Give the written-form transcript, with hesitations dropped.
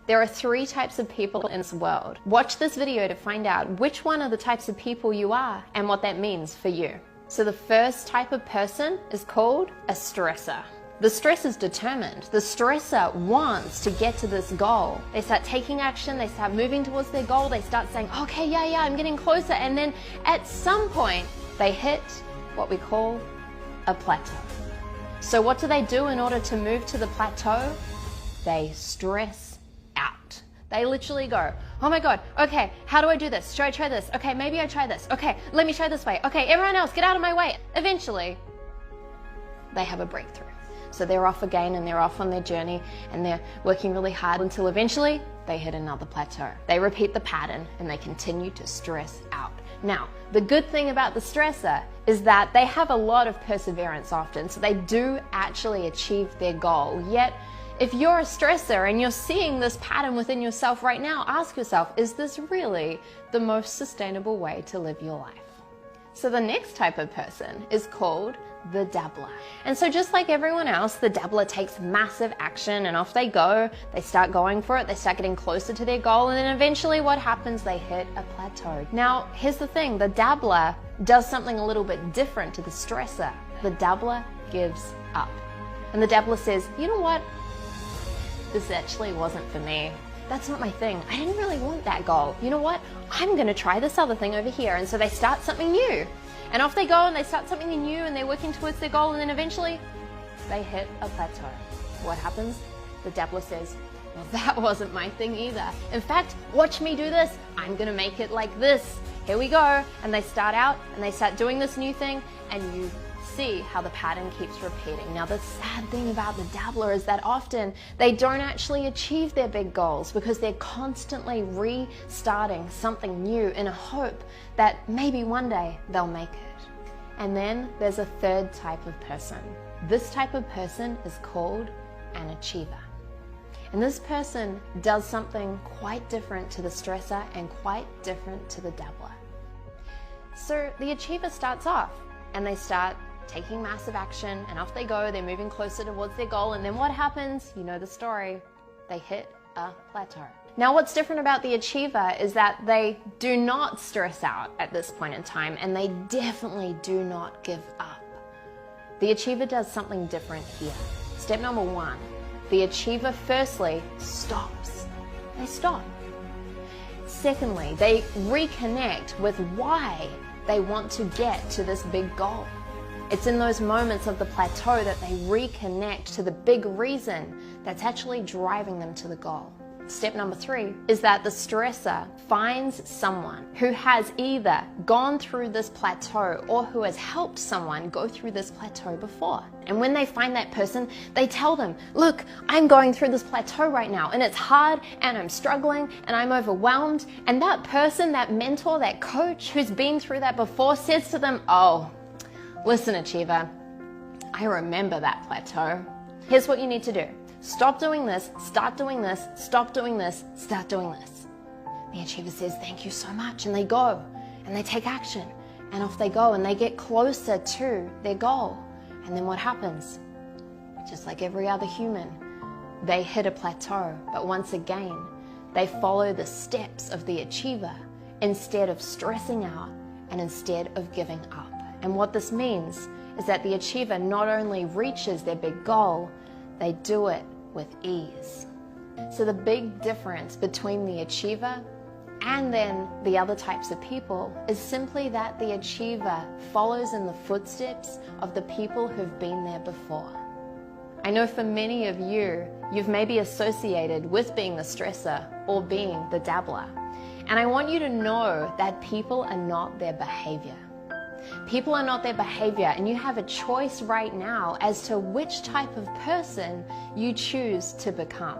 There are 3 types of people in this world. Watch this video to find out which one of the types of people you are and what that means for you. So the first type of person is called a stressor. The stress is determined. The stressor wants to get to this goal. They start taking action, they start moving towards their goal, they start saying, okay, yeah, I'm getting closer. And then at some point, they hit what we call a plateau. So what do they do in order to move to the plateau? They stress out. They literally go, oh my God, okay, how do I do this? Should I try this? Okay, maybe I try this. Okay, let me try this way. Okay, everyone else, get out of my way. Eventually, they have a breakthrough. So they're off again and they're off on their journey and they're working really hard until eventually they hit another plateau. They repeat the pattern and they continue to stress out. Now, the good thing about the stressor is that they have a lot of perseverance often, so they do actually achieve their goal. Yet, if you're a stressor and you're seeing this pattern within yourself right now, ask yourself, is this really the most sustainable way to live your life? So the next type of person is called the dabbler. And so just like everyone else, the dabbler takes massive action and off they go. They start going for it, they start getting closer to their goal, and then eventually what happens? They hit a plateau. Now, here's the thing, the dabbler does something a little bit different to the stressor. The dabbler gives up. And the dabbler says, you know what? This actually wasn't for me. That's not my thing. I didn't really want that goal. You know what? I'm gonna try this other thing over here. And so they start something new. And off they go and they start something new and they're working towards their goal, and then eventually they hit a plateau. What happens? The dabbler says, well, that wasn't my thing either. In fact, watch me do this. I'm gonna make it like this. Here we go. And they start out and they start doing this new thing, and you see how the pattern keeps repeating. Now, the sad thing about the dabbler is that often they don't actually achieve their big goals because they're constantly restarting something new in a hope that maybe one day they'll make it. And then there's a third type of person. This type of person is called an achiever. And this person does something quite different to the stressor and quite different to the dabbler. So the achiever starts off and they start taking massive action, and off they go, they're moving closer towards their goal, and then what happens? You know the story. They hit a plateau. Now, what's different about the achiever is that they do not stress out at this point in time, and they definitely do not give up. The achiever does something different here. Step number 1, the achiever firstly stops. They stop. Secondly, they reconnect with why they want to get to this big goal. It's in those moments of the plateau that they reconnect to the big reason that's actually driving them to the goal. Step number 3 is that the stressor finds someone who has either gone through this plateau or who has helped someone go through this plateau before. And when they find that person, they tell them, look, I'm going through this plateau right now and it's hard and I'm struggling and I'm overwhelmed. And that person, that mentor, that coach who's been through that before says to them, oh, listen, achiever, I remember that plateau. Here's what you need to do. Stop doing this, start doing this, stop doing this, start doing this. The achiever says, thank you so much. And they go and they take action and off they go and they get closer to their goal. And then what happens? Just like every other human, they hit a plateau. But once again, they follow the steps of the achiever instead of stressing out and instead of giving up. And what this means is that the achiever not only reaches their big goal, they do it with ease. So the big difference between the achiever and then the other types of people is simply that the achiever follows in the footsteps of the people who've been there before. I know for many of you, you've maybe associated with being the stressor or being the dabbler. And I want you to know that people are not their behavior. People are not their behavior, and you have a choice right now as to which type of person you choose to become.